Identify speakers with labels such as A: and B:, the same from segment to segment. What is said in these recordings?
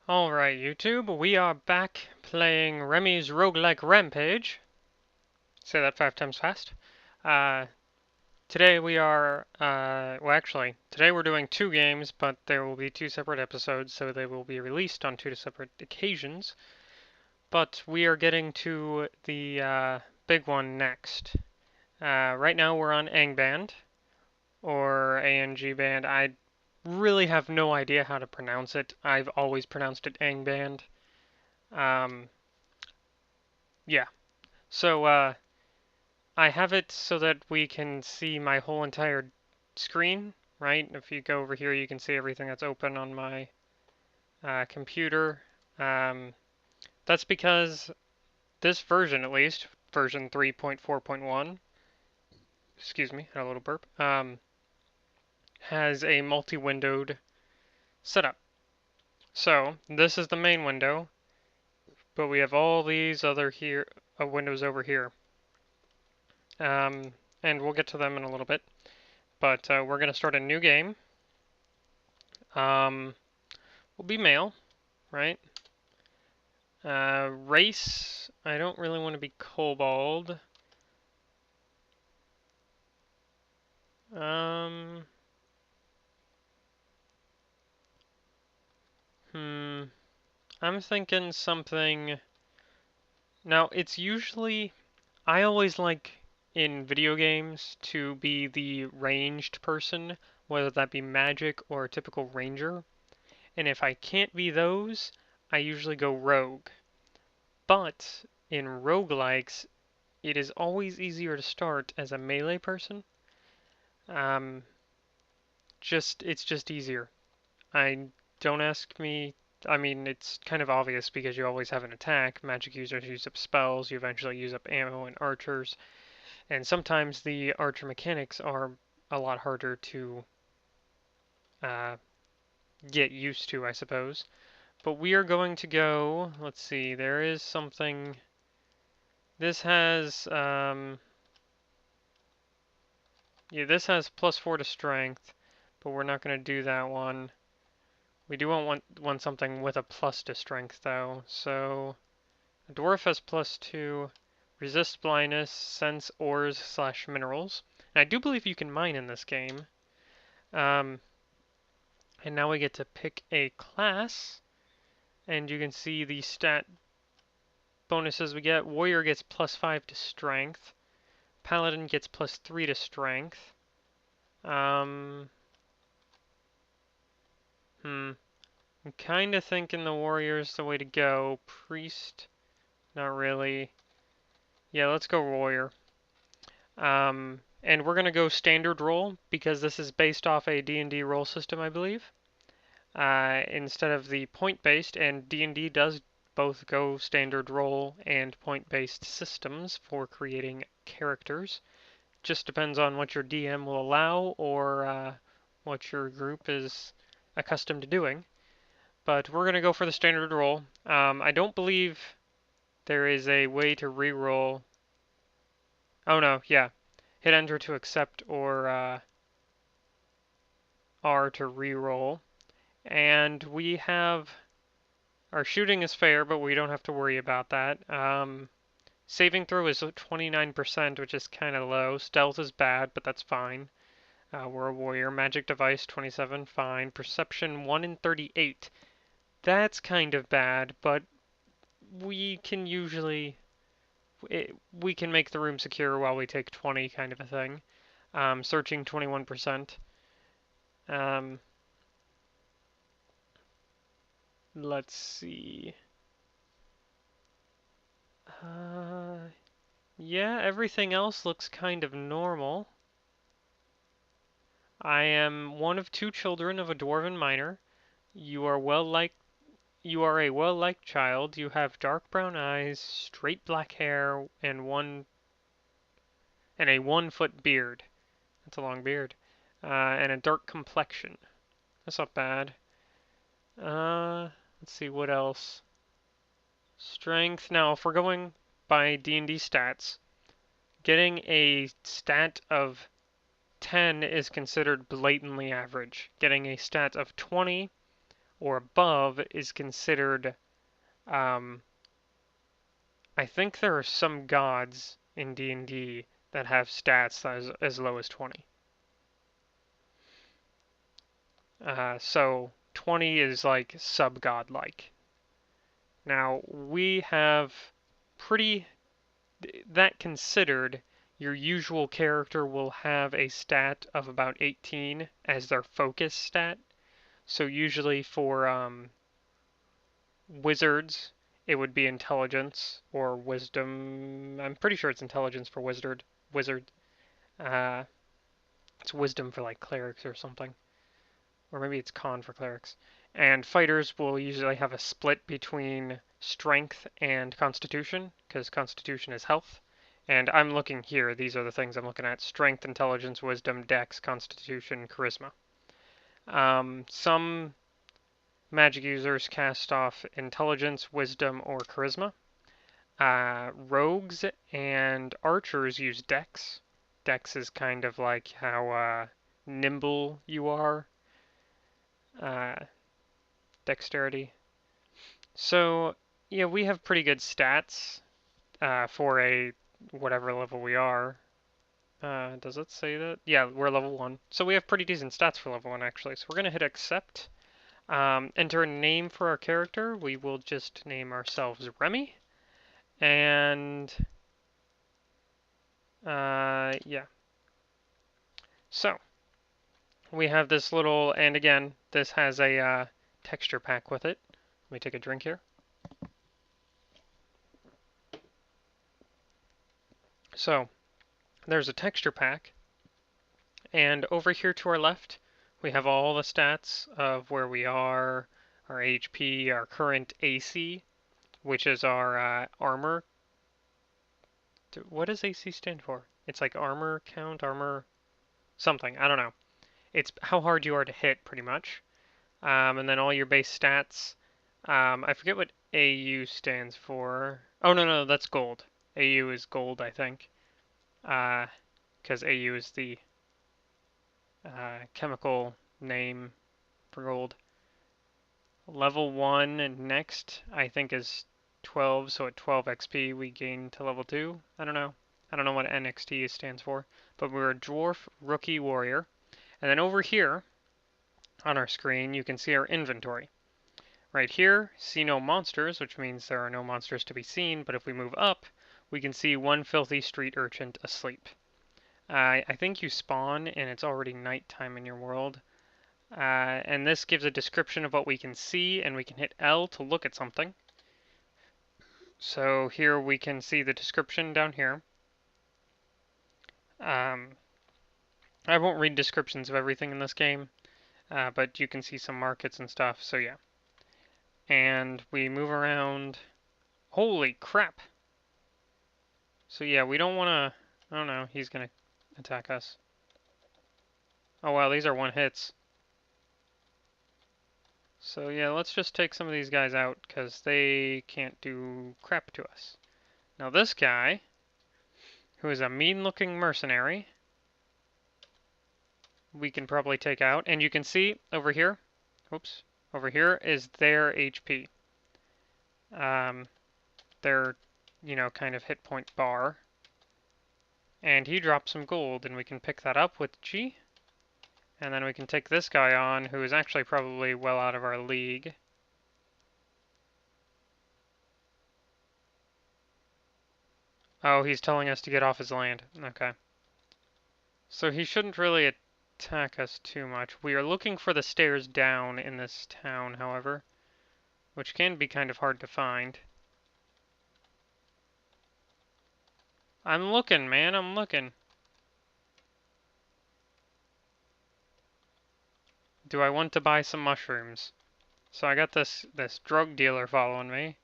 A: Alright, YouTube, we are back playing Remi's Roguelike Rampage. Say that 5 times fast. Uh, Today we are, today we're doing 2 games, but there will be 2 separate episodes, so they will be released on 2 separate occasions. But we are getting to the big one next. Right now we're on Angband, or Angband. I really have no idea how to pronounce it. I've always pronounced it Angband. Um, yeah. So, I have it so that we can see my whole entire screen, right? If you go over here, you can see everything that's open on my computer. Um, that's because this version, at least, version 3.4.1, excuse me, had a little burp, has a multi-windowed setup. So, this is the main window, but we have all these other windows over here. And we'll get to them in a little bit. But we're going to start a new game. We'll be male, right? Race, I don't really want to be kobold. Um, I'm thinking something. Now, it's usually, I always like in video games to be the ranged person, whether that be magic or a typical ranger. And if I can't be those, I usually go rogue. But in roguelikes, it is always easier to start as a melee person. Um, it's just easier. I don't ask me. I mean, it's kind of obvious because you always have an attack. Magic users use up spells. You eventually use up ammo and archers, and sometimes the archer mechanics are a lot harder to uh, get used to, I suppose. But we are going to go. Let's see. There is something. This has yeah, this has +4 to strength, but we're not going to do that one. We do want something with a plus to strength though. So a dwarf has +2, resist blindness, sense ores/minerals. And I do believe you can mine in this game. And now we get to pick a class, and you can see the stat bonuses we get. Warrior gets +5 to strength. Paladin gets +3 to strength. I'm kind of thinking the warrior's the way to go. Priest, not really. Yeah, let's go warrior. And we're going to go standard roll because this is based off a D&D roll system, I believe, instead of the point-based, and D&D does both go standard roll and point-based systems for creating characters. Just depends on what your DM will allow or what your group is accustomed to doing. But we're going to go for the standard roll. I don't believe there is a way to re-roll. Oh no, yeah. Hit enter to accept or R to re-roll. And we have our shooting is fair, but we don't have to worry about that. Saving throw is 29%, which is kind of low. Stealth is bad, but that's fine. We're a warrior. Magic device 27, fine. Perception 1 in 38. That's kind of bad, but we can usually we can make the room secure while we take 20, kind of a thing. Searching 21%. Let's see. Yeah, everything else looks kind of normal. I am one of 2 children of a dwarven miner. You are a well-liked child. You have dark brown eyes, straight black hair, and a 1-foot beard. That's a long beard. And a dark complexion. That's not bad. Let's see what else. Strength. Now, if we're going by D&D stats, getting a stat of 10 is considered blatantly average. Getting a stat of 20 or above is considered, um, I think there are some gods in D&D that have stats as low as 20. So 20 is like sub-god-like. Now, we have pretty, that considered, your usual character will have a stat of about 18 as their focus stat. So usually for wizards, it would be intelligence or wisdom. I'm pretty sure it's intelligence for wizard. Wizard. Uh, it's wisdom for like clerics or something, or maybe it's con for clerics. And fighters will usually have a split between strength and constitution, because constitution is health. And I'm looking here, these are the things I'm looking at: strength, intelligence, wisdom, dex, constitution, charisma. Some magic users cast off intelligence, wisdom, or charisma. Rogues and archers use dex. Dex is kind of like how nimble you are. Uh, Dexterity. So, yeah, we have pretty good stats for a whatever level we are. Does it say that? Yeah, we're level 1. So we have pretty decent stats for level 1, actually. So we're going to hit accept. Enter a name for our character. We will just name ourselves Remi. And, yeah. So, we have this little, and again, this has a texture pack with it. Let me take a drink here. So, there's a texture pack. And over here to our left, we have all the stats of where we are, our HP, our current AC, which is our armor. What does AC stand for? It's like armor count, armor something. I don't know. It's how hard you are to hit, pretty much. And then all your base stats. I forget what AU stands for. Oh, no, that's gold. AU is gold, I think. Because AU is the chemical name for gold. Level 1 and next, I think, is 12, so at 12 XP we gain to level 2. I don't know. I don't know what NXT stands for, but we're a dwarf rookie warrior. And then over here on our screen, you can see our inventory. Right here, see no monsters, which means there are no monsters to be seen, but if we move up, we can see one filthy street urchin asleep. I think you spawn and it's already nighttime in your world. And this gives a description of what we can see, and we can hit L to look at something. So here we can see the description down here. I won't read descriptions of everything in this game, but you can see some markets and stuff, so yeah. And we move around. Holy crap! So yeah, we don't want to... Oh no, he's going to attack us. Oh wow, these are one hits. So yeah, let's just take some of these guys out, because they can't do crap to us. Now this guy, who is a mean-looking mercenary, we can probably take out. And you can see over here, oops, over here is their HP. Their, kind of hit point bar. And he dropped some gold, and we can pick that up with G. And then we can take this guy on, who is actually probably well out of our league. Oh, he's telling us to get off his land. Okay. So he shouldn't really attack us too much. We are looking for the stairs down in this town, however, which can be kind of hard to find. I'm looking, man, I'm looking. Do I want to buy some mushrooms? So I got this drug dealer following me,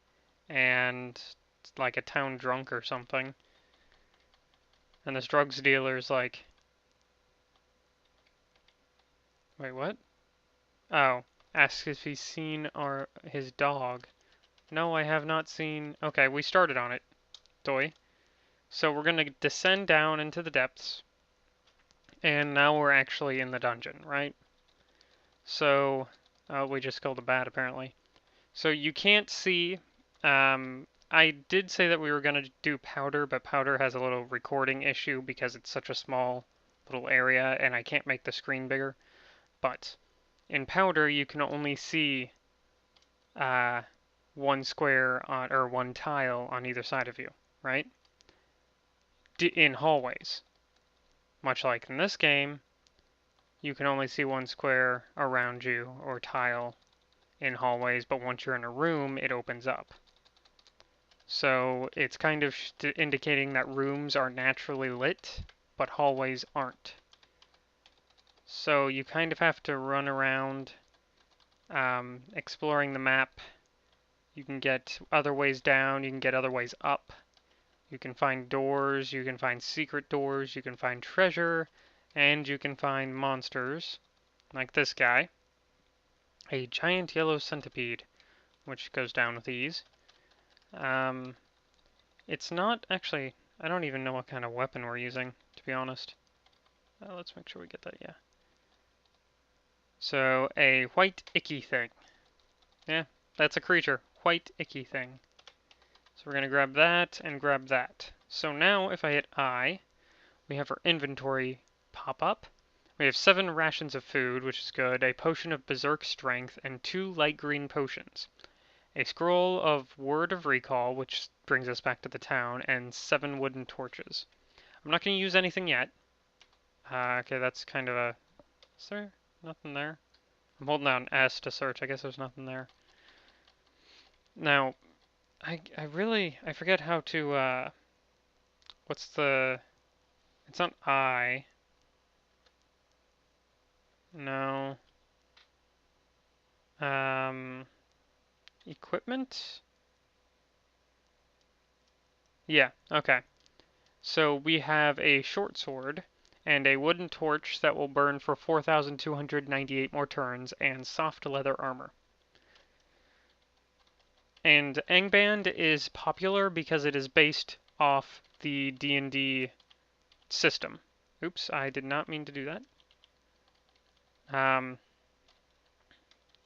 A: and it's like a town drunk or something. And this drugs dealer's like, wait, what? Oh, asks if he's seen his dog. No, I have not seen. Okay, we started on it, Toy. So we're gonna descend down into the depths, and now we're actually in the dungeon, right? So, Oh, we just killed a bat apparently. So you can't see. I did say that we were going to do powder, but powder has a little recording issue because it's such a small little area and I can't make the screen bigger. But in powder, you can only see uh, one square on, or one tile on either side of you, right? In hallways. Much like in this game, you can only see one square around you or tile in hallways, but once you're in a room, it opens up. So it's kind of indicating that rooms are naturally lit, but hallways aren't. So you kind of have to run around exploring the map. You can get other ways down, you can get other ways up. You can find doors, you can find secret doors, you can find treasure, and you can find monsters, like this guy. A giant yellow centipede, which goes down with ease. It's not actually, I don't even know what kind of weapon we're using, to be honest. Let's make sure we get that, yeah. So, a white icky thing. Yeah, that's a creature. White icky thing. So we're going to grab that and grab that. So now, if I hit I, we have our inventory pop up. We have 7 rations of food, which is good, a potion of berserk strength, and 2 light green potions. A scroll of word of recall, which brings us back to the town, and 7 wooden torches. I'm not going to use anything yet. Okay, that's kind of a... Is there nothing there? I'm holding down S to search. I guess there's nothing there. Now, I forget how to, what's the... It's not I. No. Equipment? Yeah, okay. So we have a short sword and a wooden torch that will burn for 4,298 more turns and soft leather armor. And Angband is popular because it is based off the D&D system. Oops, I did not mean to do that.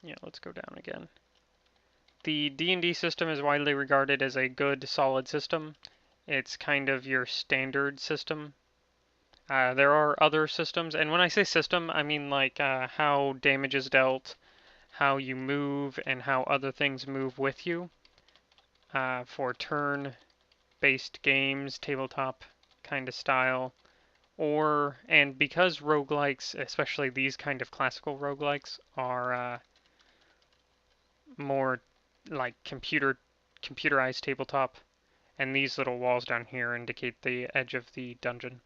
A: Yeah, let's go down again. The D&D system is widely regarded as a good, solid system. It's kind of your standard system. There are other systems, and when I say system, I mean like how damage is dealt, how you move, and how other things move with you. For turn-based games, tabletop kind of style, and because roguelikes, especially these kind of classical roguelikes, are more like computerized tabletop, and these little walls down here indicate the edge of the dungeon.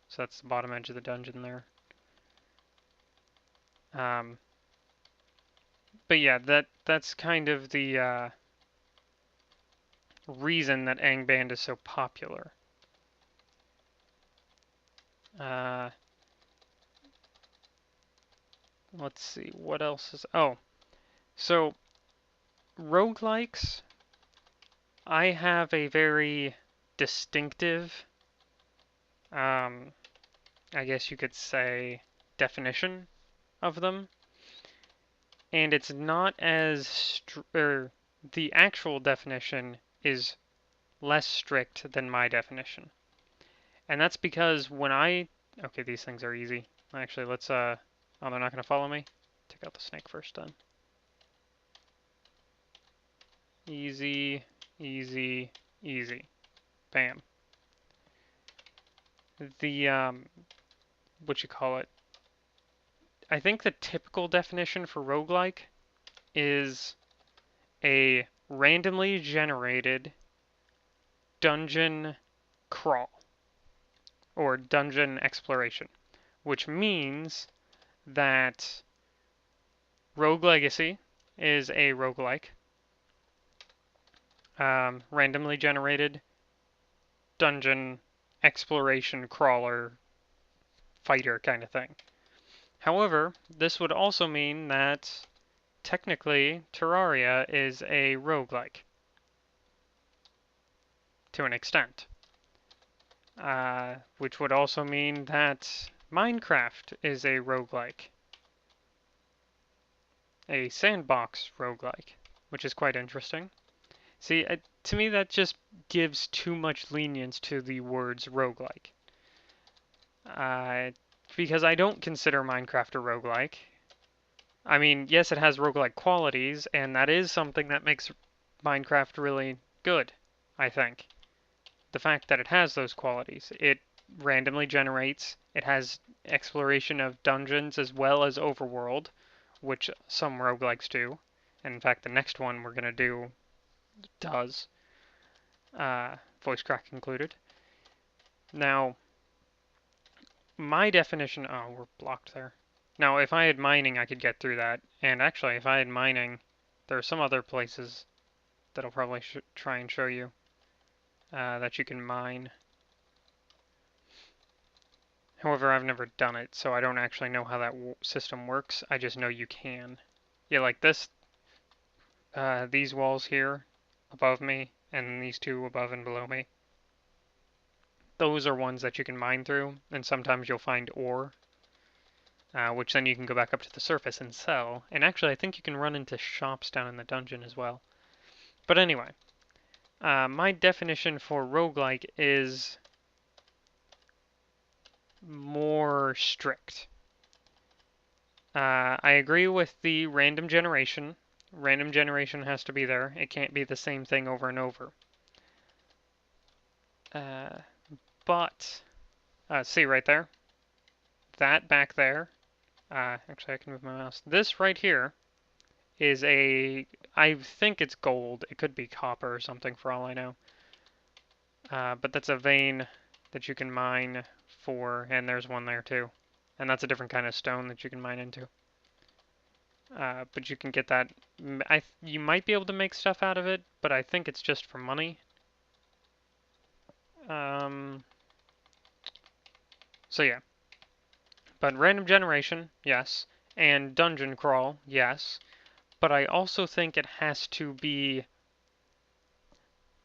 A: So that's the bottom edge of the dungeon there. But yeah, that's kind of the reason that Angband is so popular. Let's see, what else is... Oh, so roguelikes, I have a very distinctive, I guess you could say, definition of them. And it's not as... the actual definition is less strict than my definition. And that's because when I... Okay, these things are easy. Actually, let's... Oh, they're not going to follow me? Take out the snake first, then. Easy, easy, easy. Bam. The, what you call it? I think the typical definition for roguelike is a randomly generated dungeon crawl or dungeon exploration, which means that Rogue Legacy is a roguelike, randomly generated dungeon exploration crawler fighter kind of thing. However, this would also mean that technically Terraria is a roguelike to an extent, which would also mean that Minecraft is a roguelike. a sandbox roguelike, which is quite interesting. See, to me that just gives too much lenience to the words roguelike. Uh, because I don't consider Minecraft a roguelike. I mean, yes, it has roguelike qualities, and that is something that makes Minecraft really good, I think. The fact that it has those qualities. It randomly generates, it has exploration of dungeons as well as overworld, which some roguelikes do. And in fact, the next one we're going to do does, voice crack included. Now, my definition, oh, we're blocked there. Now, if I had mining, I could get through that. And actually, if I had mining, there are some other places that I'll probably try and show you that you can mine. However, I've never done it, so I don't actually know how that system works. I just know you can. Yeah, like this, these walls here above me, and these two above and below me. Those are ones that you can mine through, and sometimes you'll find ore, which then you can go back up to the surface and sell. And actually, I think you can run into shops down in the dungeon as well. But anyway, my definition for roguelike is more strict. I agree with the random generation. Random generation has to be there. It can't be the same thing over and over. But, see right there? That back there. Actually, I can move my mouse. This right here is I think it's gold. It could be copper or something for all I know. But that's a vein that you can mine for, and there's one there too. And that's a different kind of stone that you can mine into. But you can get that. You might be able to make stuff out of it, but I think it's just for money. So yeah. But random generation, yes. And dungeon crawl, yes. But I also think it has to be,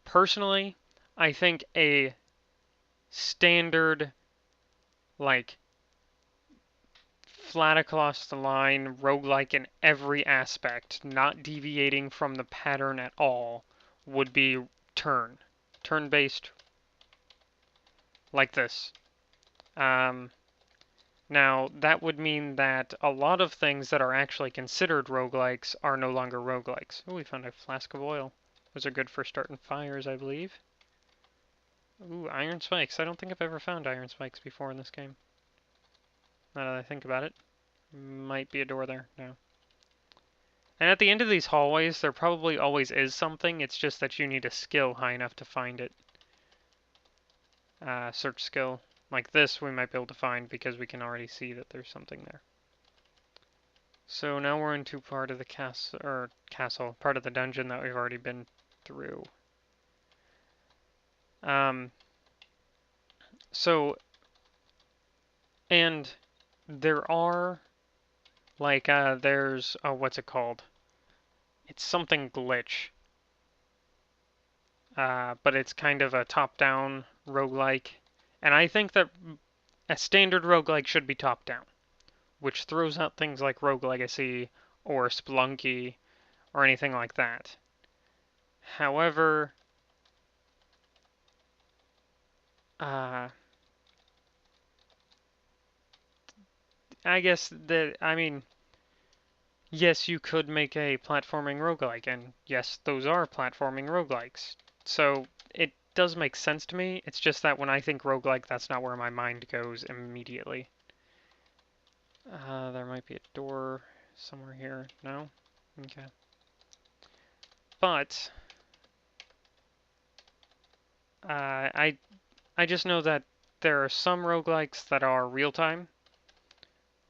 A: personally, I think a standard, like, flat across the line, roguelike in every aspect, not deviating from the pattern at all, would be turn-based, like this. Now, that would mean that a lot of things that are actually considered roguelikes are no longer roguelikes. Oh, we found a flask of oil. Those are good for starting fires, I believe. Ooh, iron spikes. I don't think I've ever found iron spikes before in this game. Now that I think about it. Might be a door there. No. And at the end of these hallways, there probably always is something. It's just that you need a skill high enough to find it. Search skill. Like this, we might be able to find because we can already see that there's something there. So now we're into part of the castle, part of the dungeon that we've already been through. And there are, like, there's, oh, what's it called? It's something glitch. But it's kind of a top-down roguelike. And I think that a standard roguelike should be top-down, which throws out things like Rogue Legacy or Spelunky or anything like that. However, I guess that, I mean, yes, you could make a platforming roguelike, and yes, those are platforming roguelikes. So it does make sense to me. It's just that when I think roguelike, that's not where my mind goes immediately. There might be a door somewhere here. No? Okay. But I just know that there are some roguelikes that are real-time,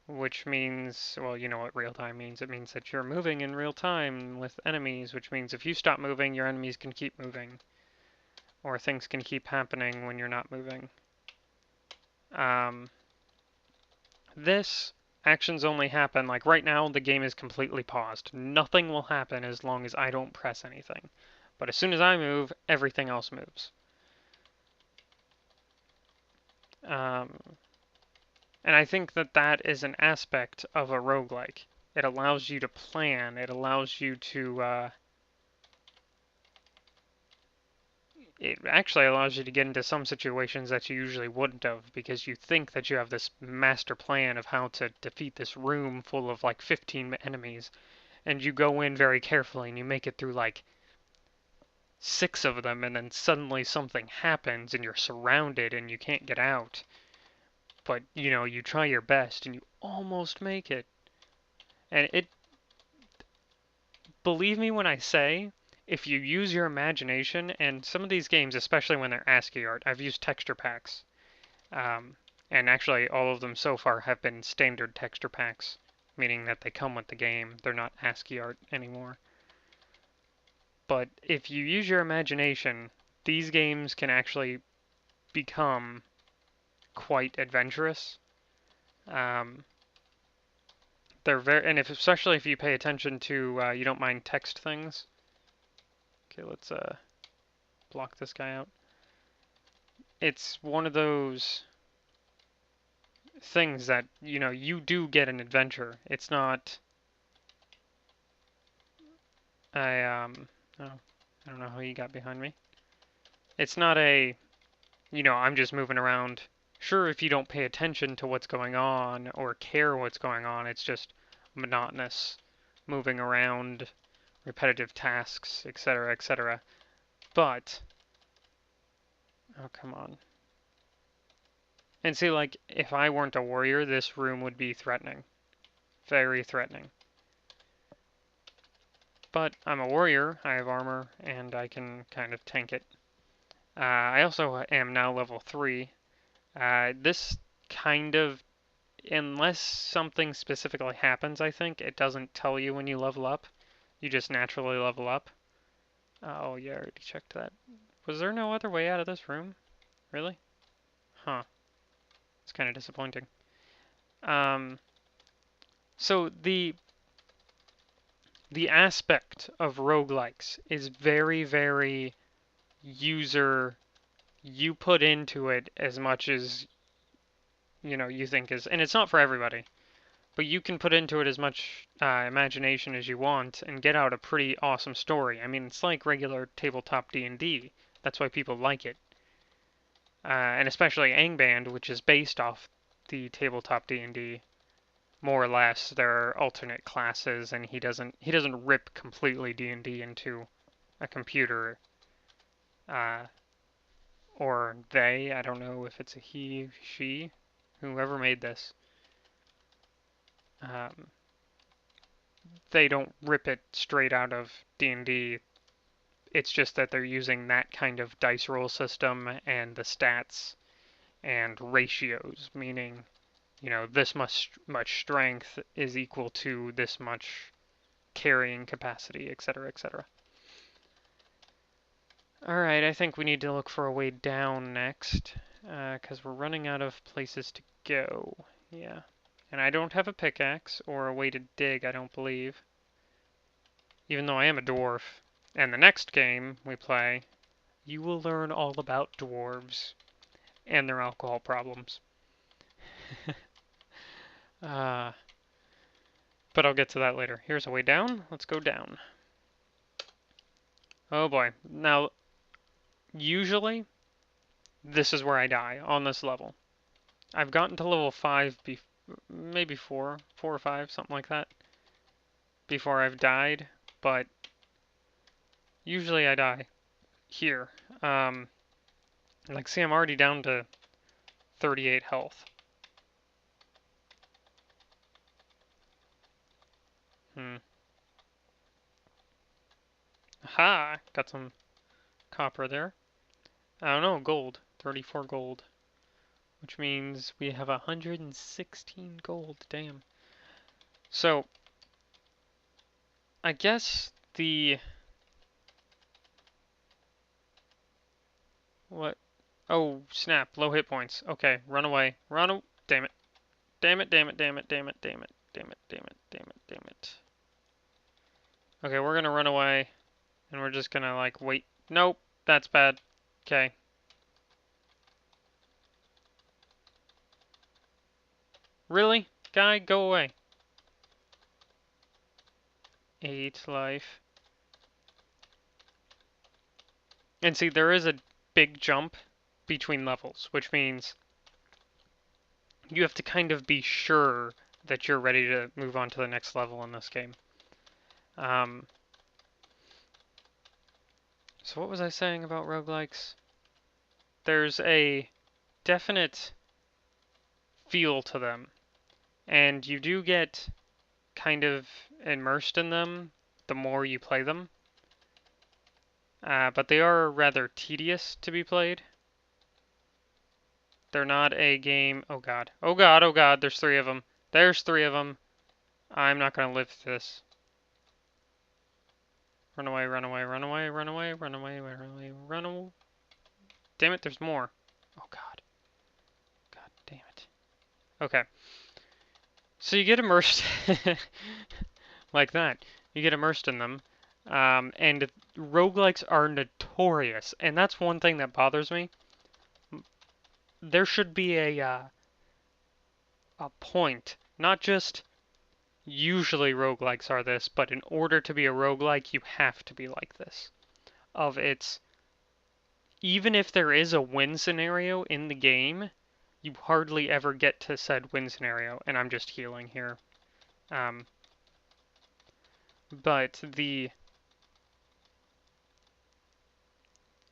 A: which means, well, you know what real-time means. It means that you're moving in real time with enemies, which means if you stop moving, your enemies can keep moving. Or things can keep happening when you're not moving. This, actions only happen, like right now, the game is completely paused. Nothing will happen as long as I don't press anything. But as soon as I move, everything else moves. And I think that that is an aspect of a roguelike. It allows you to plan. It allows you to, it actually allows you to get into some situations that you usually wouldn't have because you think that you have this master plan of how to defeat this room full of like 15 enemies, and you go in very carefully and you make it through like 6 of them, and then suddenly something happens and you're surrounded and you can't get out. But you know, you try your best and you almost make it. And it, believe me when I say, if you use your imagination, and some of these games, especially when they're ASCII art, I've used texture packs. And actually, all of them so far have been standard texture packs, meaning that they come with the game. They're not ASCII art anymore. But if you use your imagination, these games can actually become quite adventurous. Um, they're very, and especially if you pay attention to, you don't mind text things. Okay, let's block this guy out. It's one of those things that, you know, you do get an adventure. It's not, oh, I don't know how he got behind me. It's not a, you know, I'm just moving around. Sure, if you don't pay attention to what's going on or care what's going on, it's just monotonous, moving around, repetitive tasks, etc., etc. But, oh, come on. And see, like, if I weren't a warrior, this room would be threatening. Very threatening. But I'm a warrior, I have armor, and I can kind of tank it. I also am now level 3. This kind of, unless something specifically happens, I think, it doesn't tell you when you level up. You just naturally level up. Oh, yeah, I already checked that. Was there no other way out of this room? Really? Huh. It's kind of disappointing. So the aspect of roguelikes is very, very user. You put into it as much as, you know, you think is, and it's not for everybody, but you can put into it as much imagination as you want and get out a pretty awesome story. I mean, it's like regular tabletop D&D. That's why people like it. And especially Angband, which is based off the tabletop D&D, more or less. There are alternate classes, and he doesn't rip completely D&D into a computer, uh, or they. I don't know if it's a he, she, whoever made this. Um, they don't rip it straight out of D&D. It's just that they're using that kind of dice roll system and the stats and ratios, meaning, you know, this much strength is equal to this much carrying capacity, etc., etc. Alright, I think we need to look for a way down next, because we're running out of places to go. Yeah. And I don't have a pickaxe or a way to dig, I don't believe. Even though I am a dwarf. And the next game we play, you will learn all about dwarves and their alcohol problems. uh, but I'll get to that later. Here's a way down. Let's go down. Oh boy. Now, usually, this is where I die, on this level. I've gotten to level 5, maybe 4 or 5, something like that, before I've died, but usually I die here. Like, see, I'm already down to 38 health. Aha! Got some copper there. I don't know, gold. 34 gold. Which means we have 116 gold. Damn. So, I guess the... What? Oh, snap. Low hit points. Okay, run away. Damn it. Damn it, damn it, damn it, damn it, damn it, damn it, damn it, damn it, damn it. Okay, we're gonna run away. And we're just gonna, like, wait. Nope, that's bad. Okay. Really? Guy, go away. 8 life. And see, there is a big jump between levels, which means you have to kind of be sure that you're ready to move on to the next level in this game. So what was I saying about roguelikes? There's a definite feel to them, and you do get kind of immersed in them the more you play them. But they are rather tedious to be played. They're not a game. Oh god. Oh god, oh god, there's 3 of them. There's 3 of them. I'm not gonna live through this. Run away, run away, run away, run away, run away, run away, run away. Damn it, there's more. Oh god. God damn it. Okay. So you get immersed like that. You get immersed in them. And roguelikes are notorious, and that's one thing that bothers me. There should be a point, not just usually roguelikes are this, but in order to be a roguelike, you have to be like this. Of its, even if there is a win scenario in the game, you hardly ever get to said win scenario, and I'm just healing here. But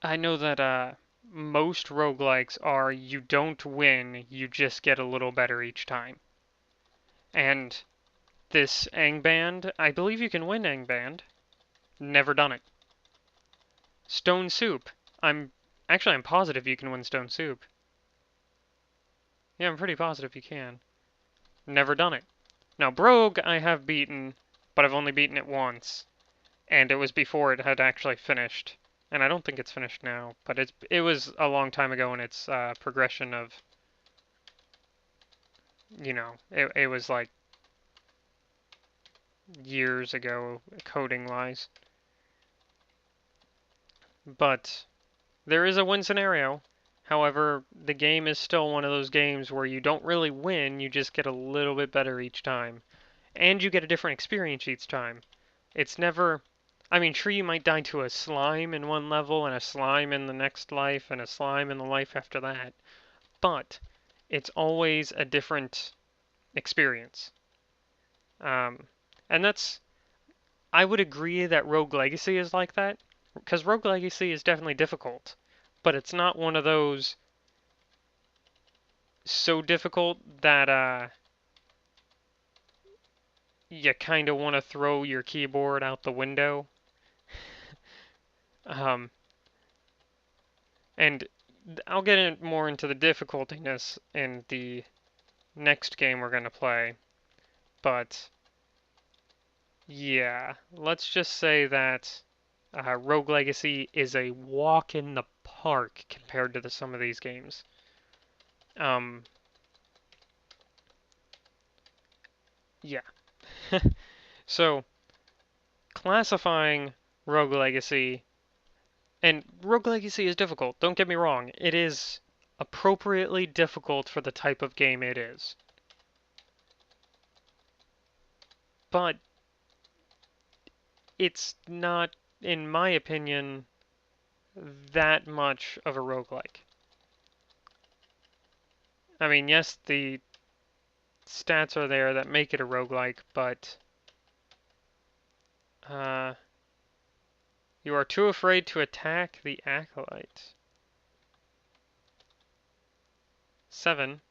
A: I know that most roguelikes are you don't win, you just get a little better each time. And this Angband, I believe you can win Angband. Never done it. Stone Soup. I'm positive you can win Stone Soup. Yeah, I'm pretty positive you can. Never done it. Now, Brogue I have beaten, but I've only beaten it once. And it was before it had actually finished. And I don't think it's finished now, but it was a long time ago in its progression of, you know, it was like years ago, coding-wise. But there is a win scenario. However, the game is still one of those games where you don't really win, you just get a little bit better each time. And you get a different experience each time. It's never... I mean, sure, you might die to a slime in one level, and a slime in the next life, and a slime in the life after that. But it's always a different experience. And that's... I would agree that Rogue Legacy is like that, because Rogue Legacy is definitely difficult. But it's not one of those so difficult that you kind of want to throw your keyboard out the window. And I'll get more into the difficultiness in the next game we're going to play. But yeah, let's just say that Rogue Legacy is a walk in the park compared to some of these games. Yeah. So, classifying Rogue Legacy, and Rogue Legacy is difficult, don't get me wrong, it is appropriately difficult for the type of game it is. But it's not, in my opinion, that much of a roguelike. I mean, yes, the stats are there that make it a roguelike, but you are too afraid to attack the Acolyte. 7.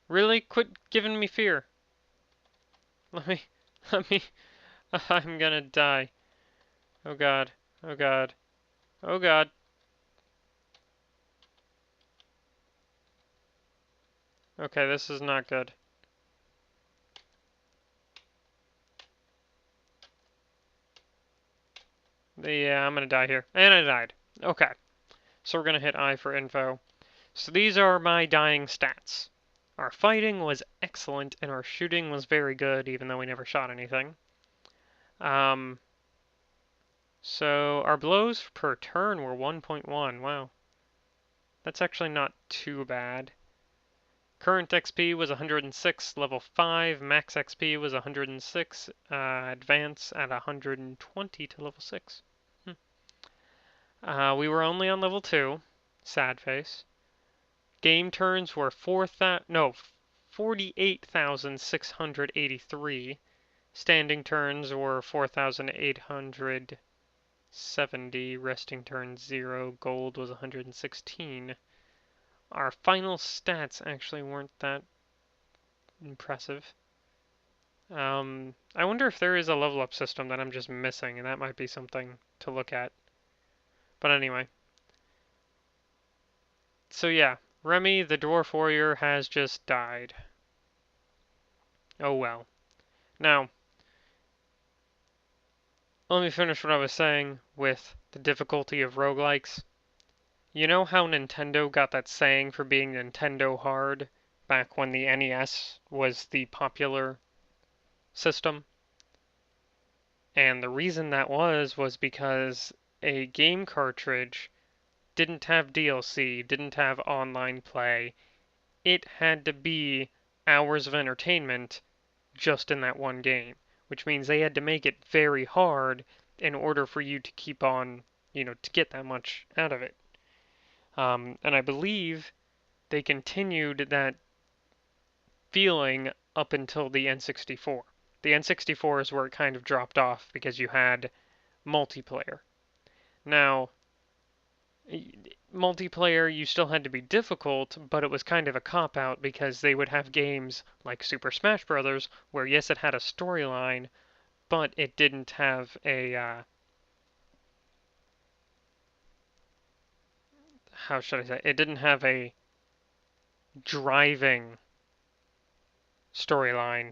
A: Really? Quit giving me fear. Let me, I'm gonna die. Oh god, oh god, oh god. Okay, this is not good. Yeah, I'm gonna die here. And I died. Okay. So we're gonna hit I for info. So these are my dying stats. Our fighting was excellent, and our shooting was very good, even though we never shot anything. So our blows per turn were 1.1. Wow. That's actually not too bad. Current XP was 106, level 5. Max XP was 106, advance at 120 to level 6. We were only on level 2. Sad face. Game turns were 48,683. Standing turns were 4,870. Resting turns 0. Gold was 116. Our final stats actually weren't that impressive. I wonder if there is a level up system that I'm just missing, and that might be something to look at. But anyway. So yeah, Remi, the Dwarf Warrior, has just died. Oh well. Now, let me finish what I was saying with the difficulty of roguelikes. You know how Nintendo got that saying for being Nintendo hard back when the NES was the popular system? And the reason that was because a game cartridge didn't have DLC, didn't have online play. It had to be hours of entertainment just in that one game, which means they had to make it very hard in order for you to keep on, to get that much out of it. And I believe they continued that feeling up until the N64. The N64 is where it kind of dropped off because you had multiplayer. Now, multiplayer, you still had to be difficult, but it was kind of a cop-out because they would have games like Super Smash Bros. Where, yes, it had a storyline, but it didn't have a, how should I say, it didn't have a driving storyline.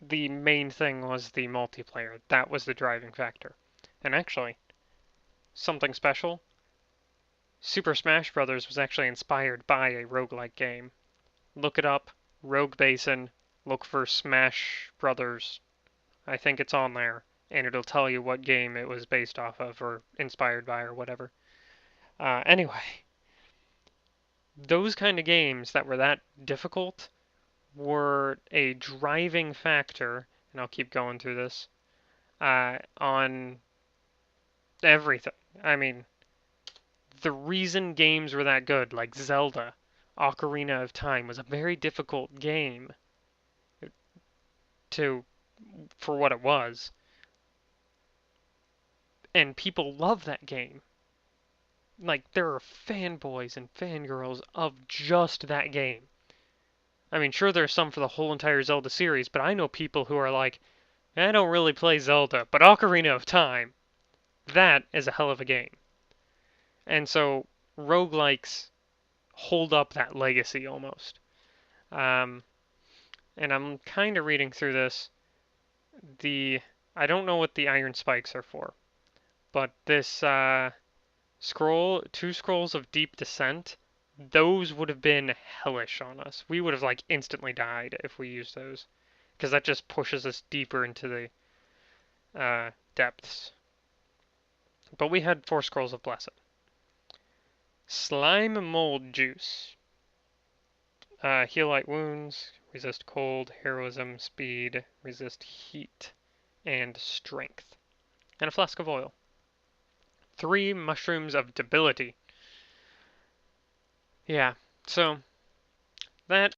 A: The main thing was the multiplayer. That was the driving factor. And actually, something special, Super Smash Bros. Was actually inspired by a roguelike game. Look it up, Rogue Basin, look for Smash Brothers. I think it's on there, and it'll tell you what game it was based off of or inspired by or whatever. Anyway, those kind of games that were that difficult were a driving factor, and I'll keep going through this, on everything. I mean, the reason games were that good, like Zelda, Ocarina of Time, was a very difficult game to for what it was, and people love that game. Like, there are fanboys and fangirls of just that game. I mean, sure, there's some for the whole entire Zelda series, but I know people who are like, I don't really play Zelda, but Ocarina of Time, that is a hell of a game. And so, roguelikes hold up that legacy almost. And I'm kind of reading through this. I don't know what the iron spikes are for, but this two scrolls of deep descent, those would have been hellish on us. We would have like instantly died if we used those, because that just pushes us deeper into the depths. But we had 4 scrolls of blessing. Slime mold juice. Heal light wounds, resist cold, heroism, speed, resist heat, and strength. And a flask of oil. 3 mushrooms of debility. Yeah, so that